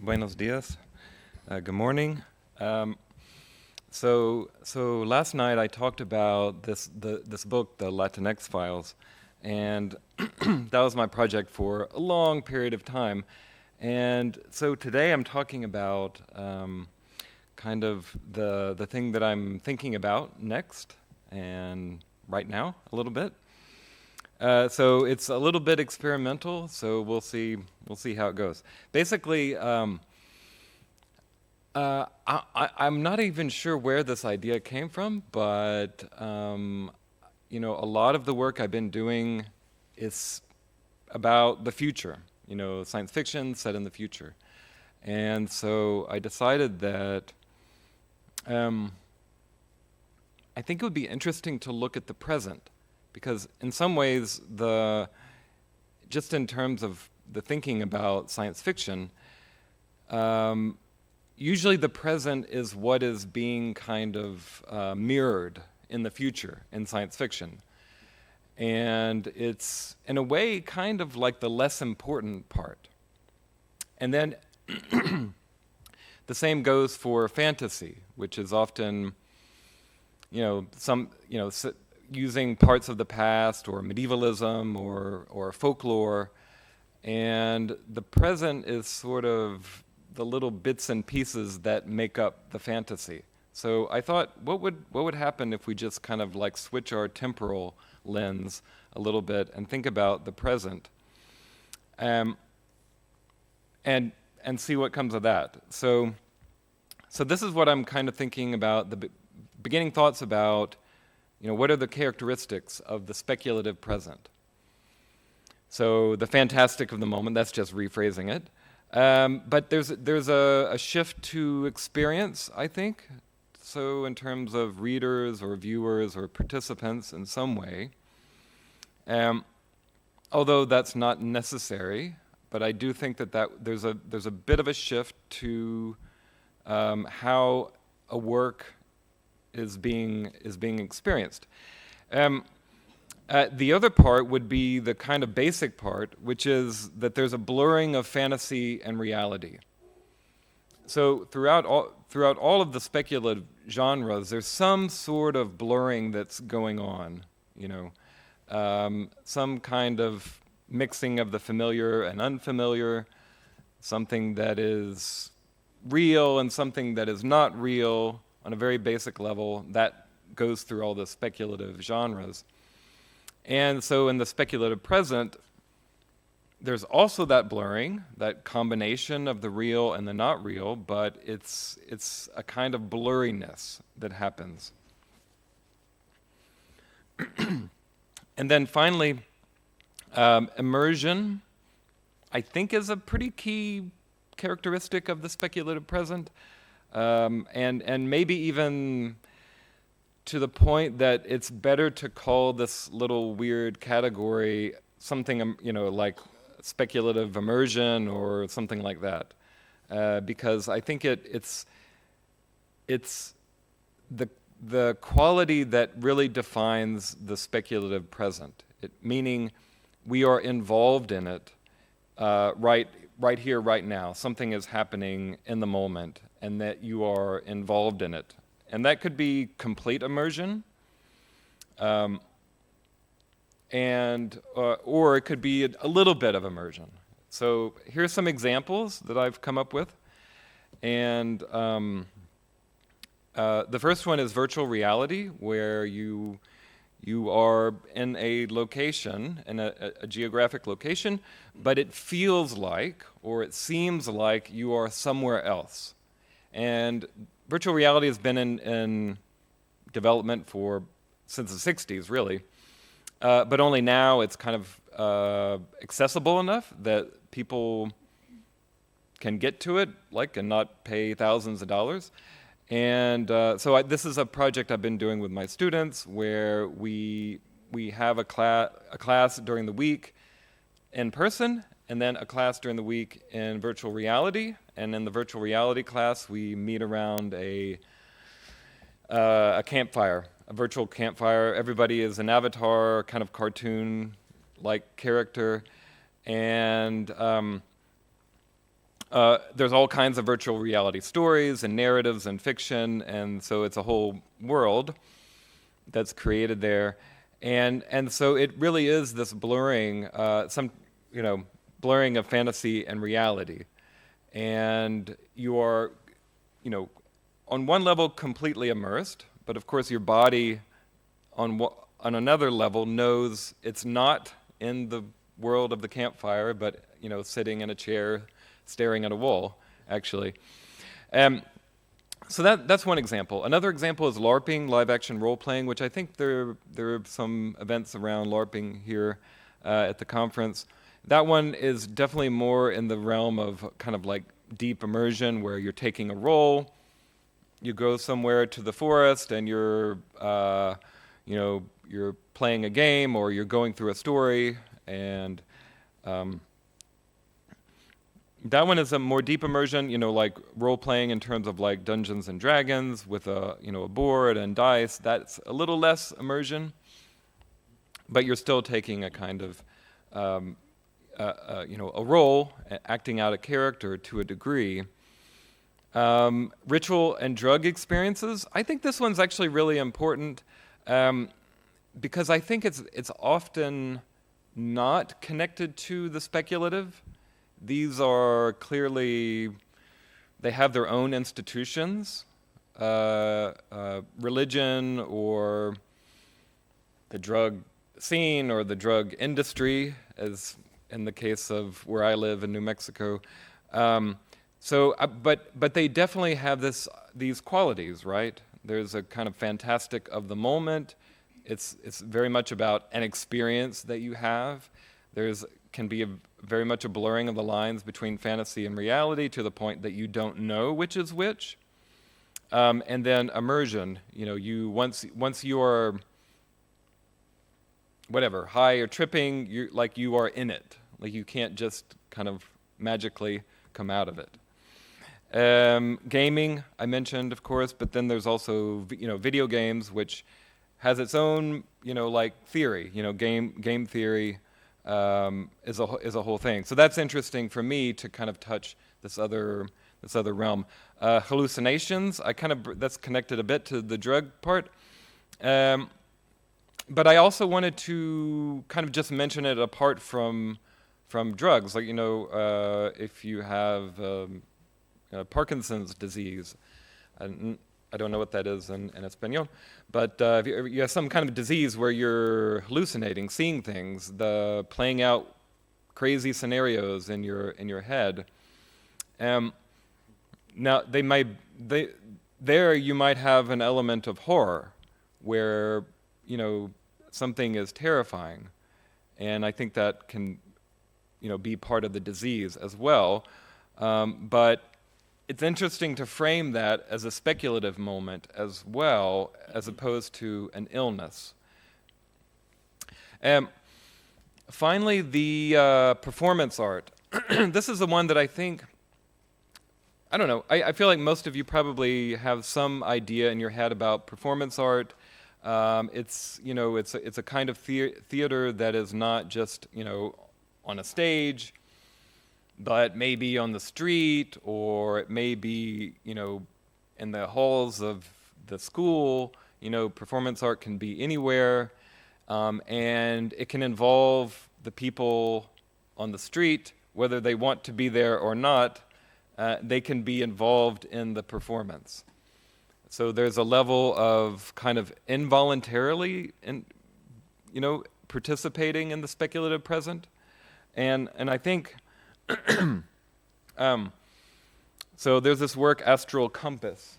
Buenos dias. Good morning. So last night I talked about this book, the Latinx Files, and that was my project for a long period of time. And so today I'm talking about kind of the thing that I'm thinking about next and right now a little bit. So it's a little bit experimental. So we'll see how it goes. Basically. I'm not even sure where this idea came from, but a lot of the work I've been doing is about the future. Science fiction set in the future, and so I decided that I think it would be interesting to look at the present, because in some ways, just in terms of the thinking about science fiction. Usually the present is what is being kind of mirrored in the future in science fiction. And it's, in a way, kind of like the less important part. And then the same goes for fantasy, which is often, using parts of the past or medievalism or folklore. And the present is sort of the little bits and pieces that make up the fantasy. So I thought, what would happen if we just kind of like switch our temporal lens a little bit and think about the present, and see what comes of that. So this is what I'm kind of thinking about, the beginning thoughts about, what are the characteristics of the speculative present. So the fantastic of the moment, that's just rephrasing it. But there's a shift to experience, I think. So in terms of readers or viewers or participants in some way, although that's not necessary, but I do think that there's a bit of a shift to how a work is being experienced. The other part would be the kind of basic part, which is that there's a blurring of fantasy and reality. So throughout all of the speculative genres, there's some sort of blurring that's going on, some kind of mixing of the familiar and unfamiliar, something that is real and something that is not real on a very basic level. That goes through all the speculative genres. And so in the speculative present, there's also that blurring, that combination of the real and the not real, but it's a kind of blurriness that happens. And then finally, immersion, I think, is a pretty key characteristic of the speculative present, and maybe even to the point that it's better to call this little weird category something, like speculative immersion or something like that, because I think it's the quality that really defines the speculative present. Meaning, we are involved in it, right here, right now. Something is happening in the moment, and that you are involved in it. And that could be complete immersion, or it could be a little bit of immersion. So here's some examples that I've come up with. And the first one is virtual reality, where you are in a location, in a geographic location, but it feels like, or it seems like, you are somewhere else. And virtual reality has been in development since the 60s, really. But only now it's kind of accessible enough that people can get to it, and not pay thousands of dollars. And so this is a project I've been doing with my students, where we have a class during the week in person, and then a class during the week in virtual reality. And in the virtual reality class, we meet around a campfire, a virtual campfire. Everybody is an avatar, kind of cartoon-like character. And there's all kinds of virtual reality stories and narratives and fiction, and so it's a whole world that's created there, and so it really is this blurring, blurring of fantasy and reality, and you are, on one level completely immersed, but of course your body on another level knows it's not in the world of the campfire, but sitting in a chair, staring at a wall, actually. So that's one example. Another example is LARPing, live-action role-playing, which I think there are some events around LARPing here at the conference. That one is definitely more in the realm of kind of like deep immersion, where you're taking a role, you go somewhere to the forest, and you're playing a game, or you're going through a story, and that one is a more deep immersion, like role-playing in terms of like Dungeons and Dragons with a board and dice. That's a little less immersion, but you're still taking a kind of, a role, acting out a character to a degree. Ritual and drug experiences. I think this one's actually really important because I think it's often not connected to the speculative. These are clearly, they have their own institutions, religion or the drug scene or the drug industry, as in the case of where I live in New Mexico. But they definitely have these qualities, right? There's a kind of fantastic of the moment. It's very much about an experience that you have. Can be very much a blurring of the lines between fantasy and reality to the point that you don't know which is which. And then immersion, once you are whatever, high or tripping, you are in it. Like you can't just kind of magically come out of it. Gaming, I mentioned, of course, but then there's also video games, which has its own theory. Game theory is a whole thing. So that's interesting for me to kind of touch this other realm. Hallucinations, that's connected a bit to the drug part. But I also wanted to kind of just mention it apart from drugs. Like if you have Parkinson's disease, I don't know what that is in Espanol, but if you have some kind of disease where you're hallucinating, seeing things, playing out crazy scenarios in your head. Now there you might have an element of horror, where something is terrifying, and I think that can be part of the disease as well. But it's interesting to frame that as a speculative moment as well, as opposed to an illness. Finally, the performance art. This is the one that I think, I don't know, I feel like most of you probably have some idea in your head about performance art. It's a kind of theater that is not just on a stage, but maybe on the street, or it may be in the halls of the school. Performance art can be anywhere, and it can involve the people on the street, whether they want to be there or not. They can be involved in the performance. So there's a level of kind of involuntarily, participating in the speculative present, and I think. So there's this work, Astral Compass,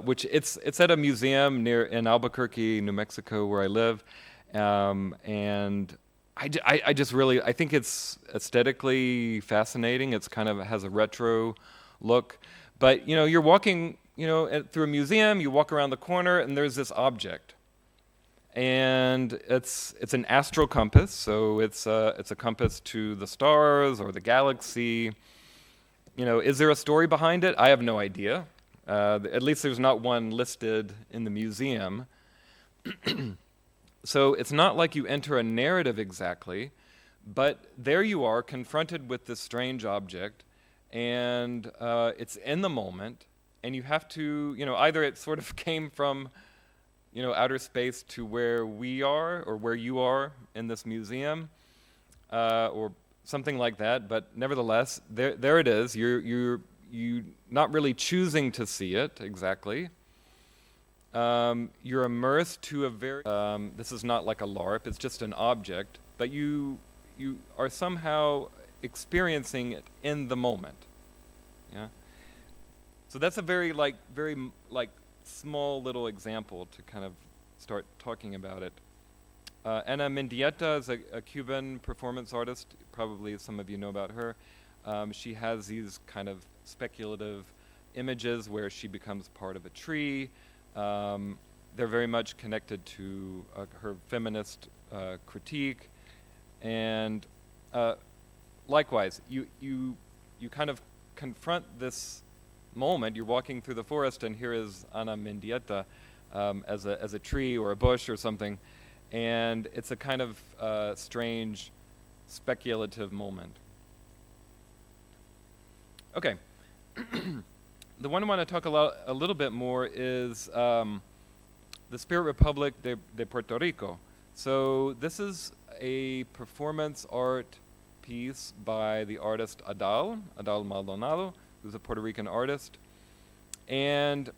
which it's at a museum in Albuquerque, New Mexico, where I live, and I just really, I think it's aesthetically fascinating. It's kind of has a retro look, but you're walking through a museum, you walk around the corner, and there's this object. And it's an astral compass, so it's a compass to the stars or the galaxy. Is there a story behind it? I have no idea. At least there's not one listed in the museum. So it's not like you enter a narrative exactly, but there you are confronted with this strange object, and it's in the moment, and you have to, either it sort of came from, outer space to where we are or where you are in this museum, or something like that. But nevertheless, there it is. You're not really choosing to see it exactly. You're immersed to a very. This is not like a LARP. It's just an object, but you are somehow experiencing it in the moment. Yeah. So that's a very small little example to kind of start talking about it. Ana Mendieta is a Cuban performance artist. Probably some of you know about her. She has these kind of speculative images where she becomes part of a tree. They're very much connected to her feminist critique, and likewise, you kind of confront this moment. You're walking through the forest, and here is Ana Mendieta as a tree or a bush or something, and it's a kind of strange, speculative moment. Okay. The one I want to talk a little bit more is the Spirit Republic de Puerto Rico. So this is a performance art piece by the artist Adal Maldonado, who's a Puerto Rican artist. And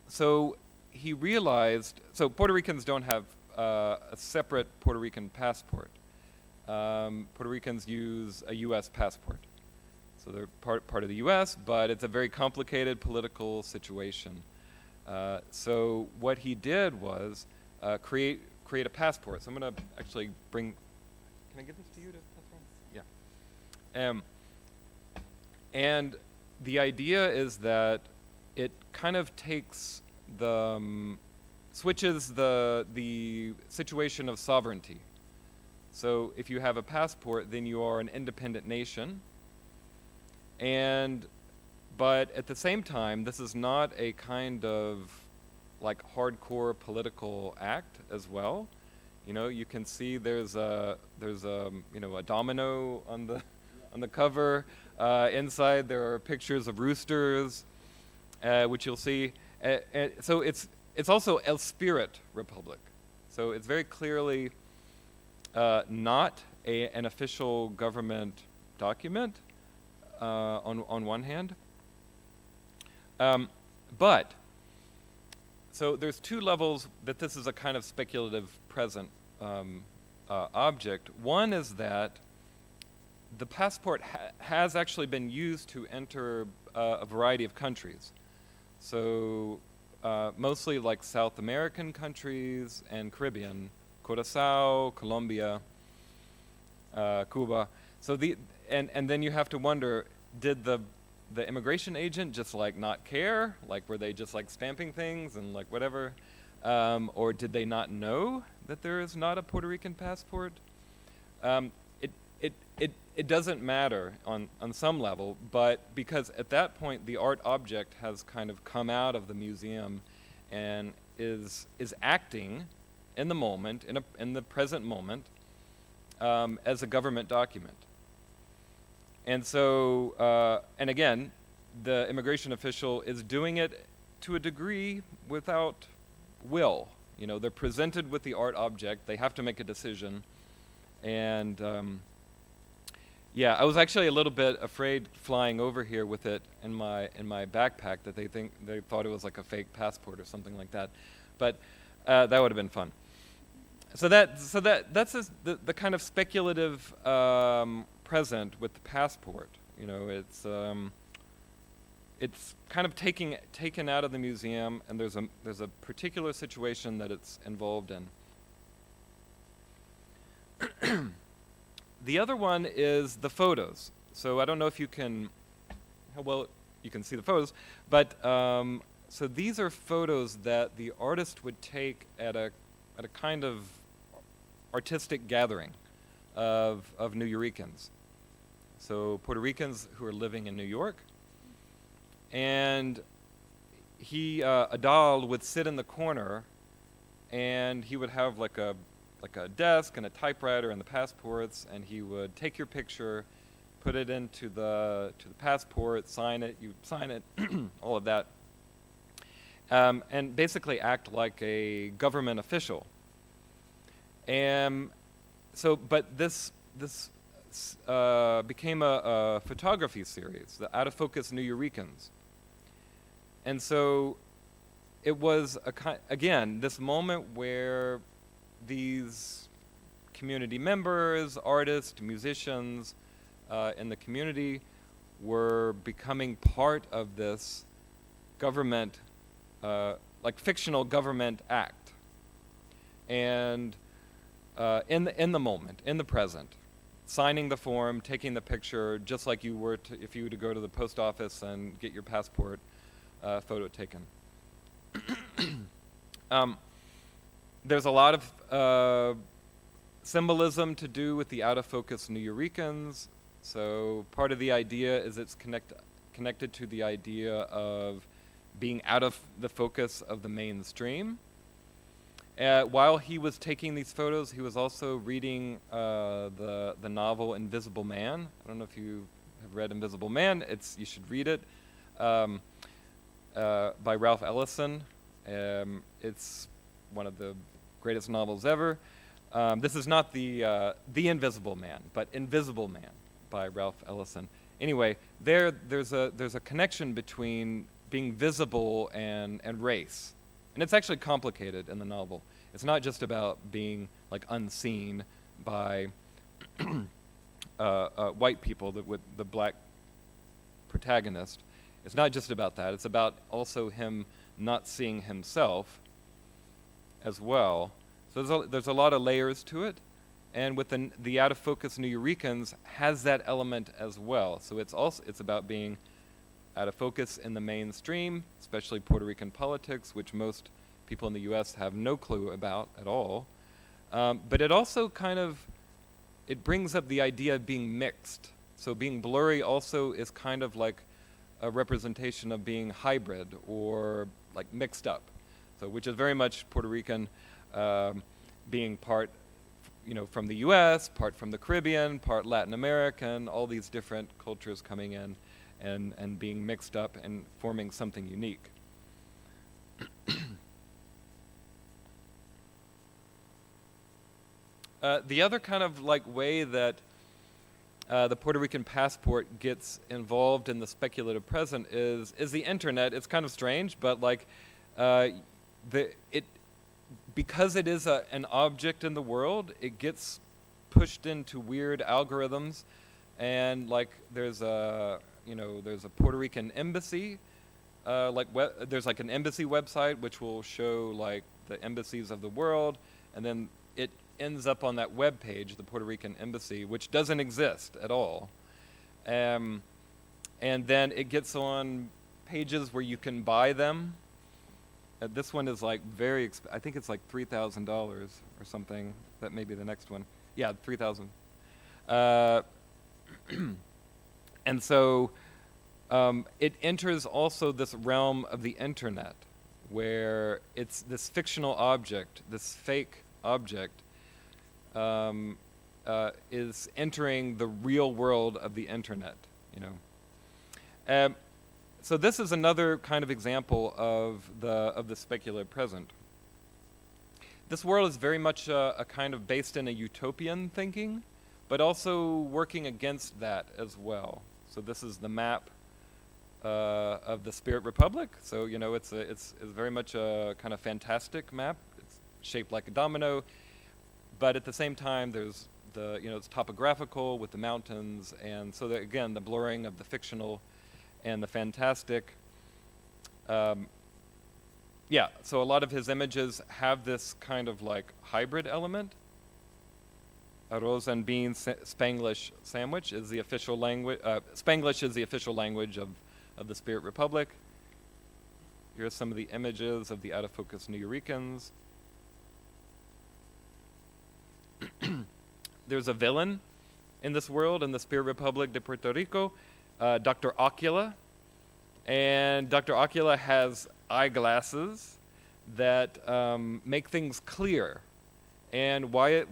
so he realized, so Puerto Ricans don't have a separate Puerto Rican passport. Puerto Ricans use a U.S. passport. So they're part of the U.S., but it's a very complicated political situation. So what he did was create a passport. So I'm going to actually bring. Can I give this to you to pass around? Yeah. And the idea is that it kind of takes switches the situation of sovereignty. So if you have a passport, then you are an independent nation. But at the same time, this is not a kind of like hardcore political act as well. You can see there's a domino on the cover. Inside there are pictures of roosters, which you'll see. So it's also El Spirit Republic. So it's very clearly not an official government document. On one hand, but so there's two levels that this is a kind of speculative present object. One is that the passport has actually been used to enter a variety of countries. So mostly like South American countries and Caribbean, Curacao, Colombia, Cuba. So and then you have to wonder, did the immigration agent just like not care? Like were they just like stamping things and like whatever? Or did they not know that there is not a Puerto Rican passport? It doesn't matter on some level, but because at that point the art object has kind of come out of the museum and is acting in the moment, in the present moment, as a government document. And so, and again, the immigration official is doing it to a degree without will. They're presented with the art object. They have to make a decision. And yeah, I was actually a little bit afraid flying over here with it in my backpack that they thought it was like a fake passport or something like that. But that would have been fun. So that's the kind of speculative present with the passport. It's kind of taken out of the museum, and there's a particular situation that it's involved in. The other one is the photos. So I don't know if you can, how well you can see the photos, but so these are photos that the artist would take at a kind of artistic gathering of Nuyorican. So Puerto Ricans who are living in New York, and Adal would sit in the corner, and he would have like a desk and a typewriter and the passports, and he would take your picture, put it into the passport, sign it, all of that, and basically act like a government official. And so, but this became a photography series, the Out of Focus Nuyorican. And so it was, again, this moment where these community members, artists, musicians in the community were becoming part of this government, like fictional government act. And in the moment, in the present, signing the form, taking the picture, just like you were if you were to go to the post office and get your passport photo taken. There's a lot of symbolism to do with the out-of-focus Nuyorican. So part of the idea is it's connected to the idea of being out of the focus of the mainstream. While he was taking these photos, he was also reading the novel Invisible Man. I don't know if you have read Invisible Man. You should read it, by Ralph Ellison. It's one of the greatest novels ever. This is not the Invisible Man, but Invisible Man by Ralph Ellison. Anyway, there's a connection between being visible and race. And it's actually complicated in the novel. It's not just about being like unseen by white people, with the black protagonist. It's not just about that. It's about also him not seeing himself as well. So there's a lot of layers to it. And with the out of focus Nuyorican has that element as well. So it's about being out of focus in the mainstream, especially Puerto Rican politics, which most people in the U.S. have no clue about at all. But it also it brings up the idea of being mixed. So being blurry also is kind of like a representation of being hybrid or like mixed up. So which is very much Puerto Rican, being part, from the U.S., part from the Caribbean, part Latin American, all these different cultures coming in and being mixed up and forming something unique. The other kind of way that the Puerto Rican passport gets involved in the speculative present is the internet. It's kind of strange, but because it is an object in the world, it gets pushed into weird algorithms, and there's a Puerto Rican embassy, there's an embassy website which will show the embassies of the world, and then it ends up on that web page, the Puerto Rican embassy, which doesn't exist at all, and then it gets on pages where you can buy them. This one is very I think it's $3,000 or something. That may be the next one. Yeah, 3,000. And so it enters also this realm of the internet, where it's this fictional object, this fake object, is entering the real world of the internet. So this is another kind of example of the speculative present. This world is very much a kind of based in a utopian thinking, but also working against that as well. So this is the map of the Spirit Republic. So it's very much a kind of fantastic map. It's shaped like a domino, but at the same time there's it's topographical with the mountains, and so again the blurring of the fictional and the fantastic. So a lot of his images have this kind of hybrid element. Arroz and beans Spanglish sandwich is the official language. Spanglish is the official language of the Spirit Republic. Here are some of the images of the out of focus Nuyorican. There's a villain in this world, in the Spirit Republic de Puerto Rico, Dr. Ocula. And Dr. Ocula has eyeglasses that make things clear. And why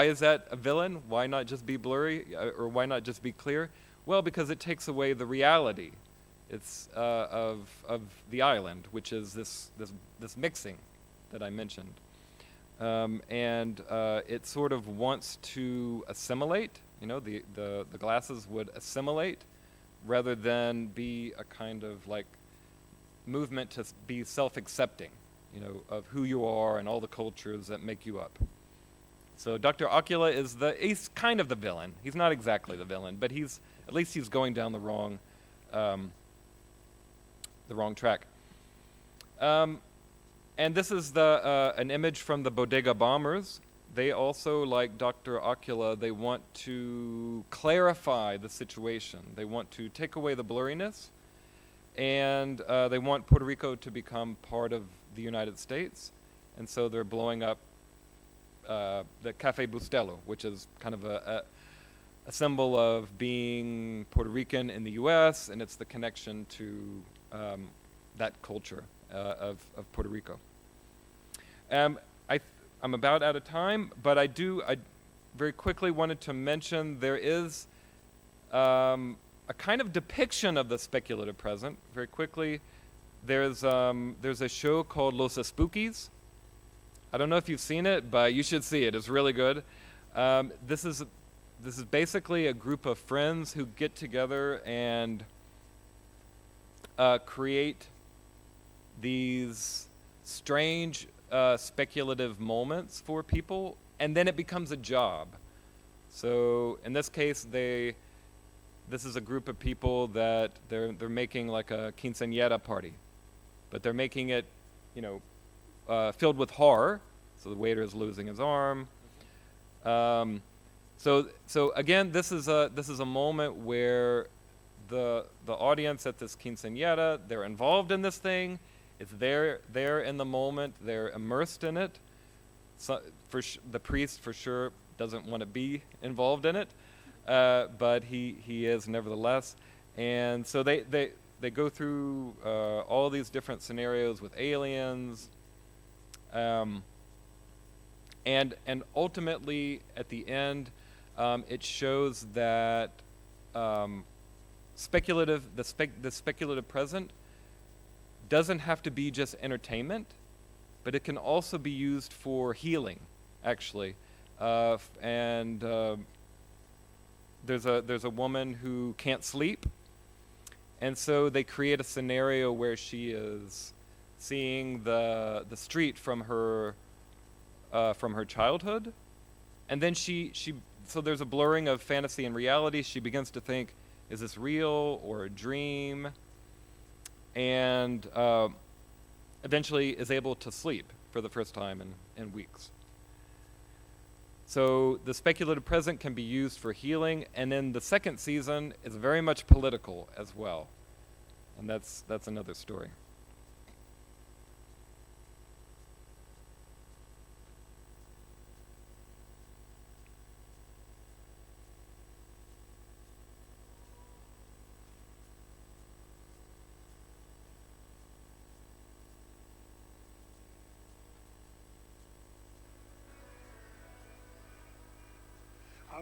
is that a villain? Why not just be blurry, or why not just be clear? Well, because it takes away the reality. It's of the island, which is this mixing that I mentioned, and it sort of wants to assimilate. You know, the glasses would assimilate rather than be a kind of like movement to be self-accepting, you know, of who you are and all the cultures that make you up. So Dr. Ocula he's kind of the villain. He's not exactly the villain, but at least he's going down um, the wrong track. And this is an image from the Bodega Bombers. They also, like Dr. Ocula, they want to clarify the situation. They want to take away the blurriness, and they want Puerto Rico to become part of the United States. And so they're blowing up the Cafe Bustelo, which is kind of a symbol of being Puerto Rican in the U.S., and it's the connection to that culture of Puerto Rico. I'm about out of time, but I very quickly wanted to mention there is a kind of depiction of the speculative present. Very quickly, there's a show called Los Spookies. I don't know if you've seen it, but you should see it. It's really good. This is basically a group of friends who get together and create these strange speculative moments for people, and then it becomes a job. So in this case, this is a group of people that they're making like a quinceañera party, but they're making it, you know, filled with horror. So the waiter is losing his arm. So again, this is a moment where the audience at this quinceañera, they're involved in this thing. It's there in the moment. They're immersed in it. So the priest for sure doesn't want to be involved in it, but he is nevertheless. And so they go through all these different scenarios with aliens, and ultimately at the end, it shows that the speculative present doesn't have to be just entertainment, but it can also be used for healing, actually. And there's a woman who can't sleep, and so they create a scenario where she is seeing the street from her childhood, and then so there's a blurring of fantasy and reality. She begins to think, is this real or a dream? And eventually is able to sleep for the first time in weeks. So the speculative present can be used for healing, and then the second season is very much political as well, and that's another story.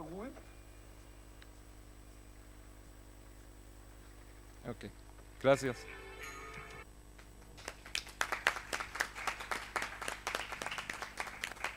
Goodwin. Okay, gracias.